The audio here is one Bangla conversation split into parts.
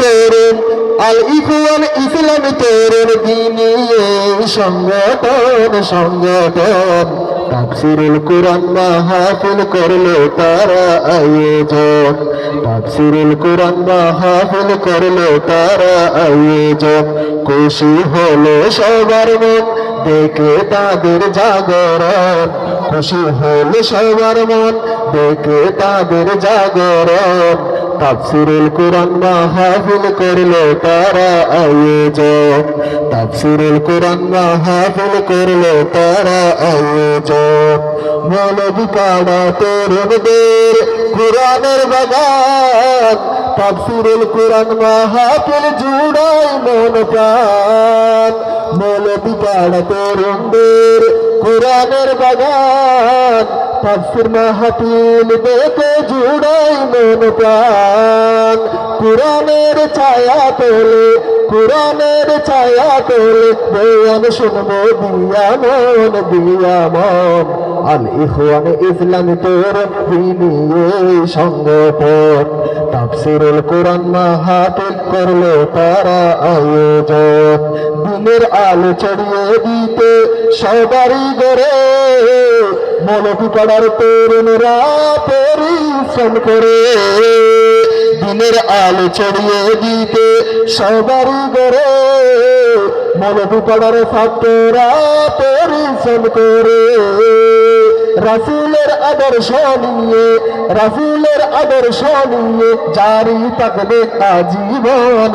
তরুণ আল ইখওয়ান ইসলামী তরুণ দ্বীনি সংগঠন তাফসীরুল কুরআন মাহফিল করলো তারা আয়োজন তাফসীরুল কুরআন মাহফিল করলো তারা আয়োজন খুশি হলো সবার মন দেখে তাদের জাগরণ খুশি হলো সবার মন দেখে তাদের জাগরণ তাফসীরুল কুরআন মাহফিল করলো তারা আয়োজন তাফসীরুল কুরআন মাহফিল করলো তারা আয়োজন মৌলভীপাড়া তরুণদের কুরআনের বাগান তাফসীরুল কুরআন মাহফিল জুড়াই মন প্রাণ মৌলভীপাড়া তরুণদের কুরআনের বাগান তাফসীর মাহফিল দেখে জুড়াই মন প্রাণ কুরআনের ছায়া তোলে বয়ান শুনবো দিয়া মন আল ইখওয়ান ইসলামী তরুণ দ্বীনি সংগঠন তাফসীরুল কুরআন মাহফিল করলো তারা আয়োজন দিনের আলো ছড়িয়ে দিতে সবারই ঘরে মৌলভীপাড়ার তরুণরা পরিশ্রম করে দিনের আলো ছড়িয়ে দিতে সবারই ঘরে মৌলভীপাড়ার ছাত্ররা পরিশ্রম করে রাসূলের আদর্শ নিয়ে জারি থাকবে আজীবন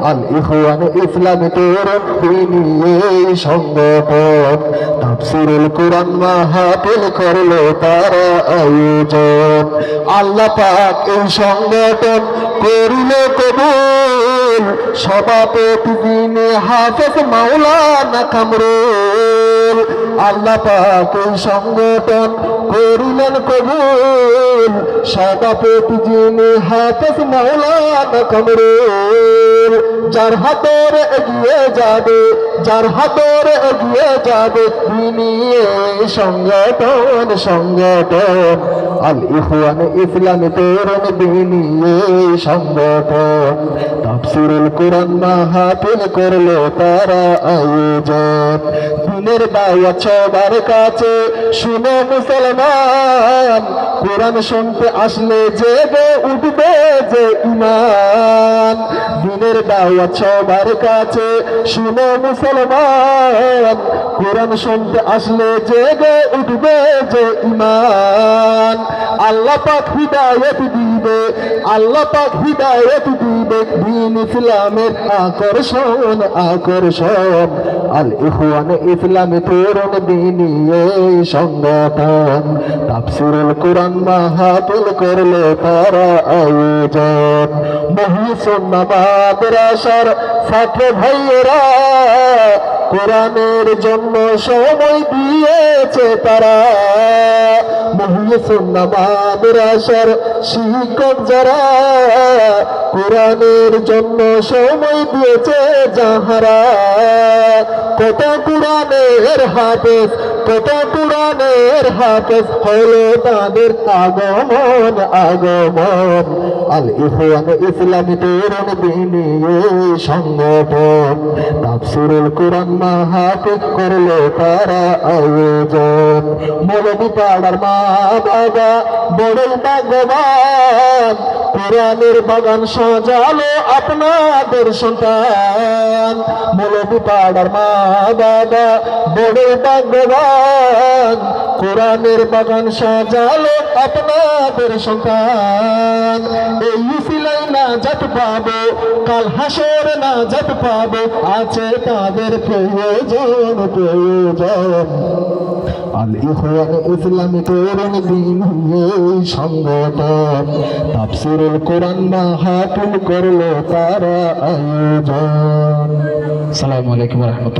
আল ইখওয়ান ইসলামী তরুণ দ্বীনি সংগঠন তাফসীরুল কুরআন মাহফিল করলো তারা আয়োজন আল্লাহ পাক এই সংগঠন করিল কবুল সভাপতি যিনি হাফেজ মাওলানা কামরুল আল্লাহ পাক এই সংগঠন করিলেন কবুল সভাপতি যিনি হাফেজ মাওলানা কামরুল যার হাতরে এগিয়ে যাবে দ্বীনি সংগঠন আল ইখওয়ান ইসলামী তরুণ দ্বীনি সংগঠন তাফসীরুল কুরআন মাহফিল করলো তারা আয়োজন দিনের দাওয়াত সবার কাছে শুনে মুসলমান কুরআন শুনতে আসলে জেগে উঠবে যে ঈমান দিনের দাওয়াত সবার কাছে শুনে মুসলমান কুরআন শুনতে আসলে জেগে উঠবে যে ঈমান আল্লাহ পাক হিদায়াত দিবে দ্বীন ইসলামের আকর্ষণ আল ইখওয়ান ইসলামী তরুণ দ্বীনি সংগঠন তাফসীরুল কুরআন মাহফিল করলো তারা আয়োজন মুহসিন মাদ্রাসার ছাত্র ভাইয়েরা কোরআনের জন্য সময় দিয়েছে তারা মুহসিন মাদ্রাসার শিক্ষক যারা কোরআনের জন্য সময় দিয়েছে যাহারা কত কোরআনের হাফেজ হলো তাদের আগমন আল ইখওয়ান ইসলামী তরুণ দ্বীনি সংগঠন তাফসীরুল কুরআন মাহফিল করলো তারা আয়োজন মৌলভীপাড়ার মা বাবা বড়ই ভাগ্যবান কোরআনের বাগান সাজালো আপনাদের সন্তান মৌলভীপাড়ার মা বাবা বড়ই ভাগ্যবান কোরআনের বাগান সাজালো আপনাদের সন্তান এই উসিলাই নাজাত পাবো কাল হাসরে নাজাত পাবো আছে তাদের প্রয়োজন আল ইখওয়ান ইসলামী তরুণ দ্বীনি সংগঠন তাফসীরুল কুরআন মাহফিল করলো তারা আয়োজন। আসসালামু আলাইকুম ওয়া রাহমাতুল্লাহ।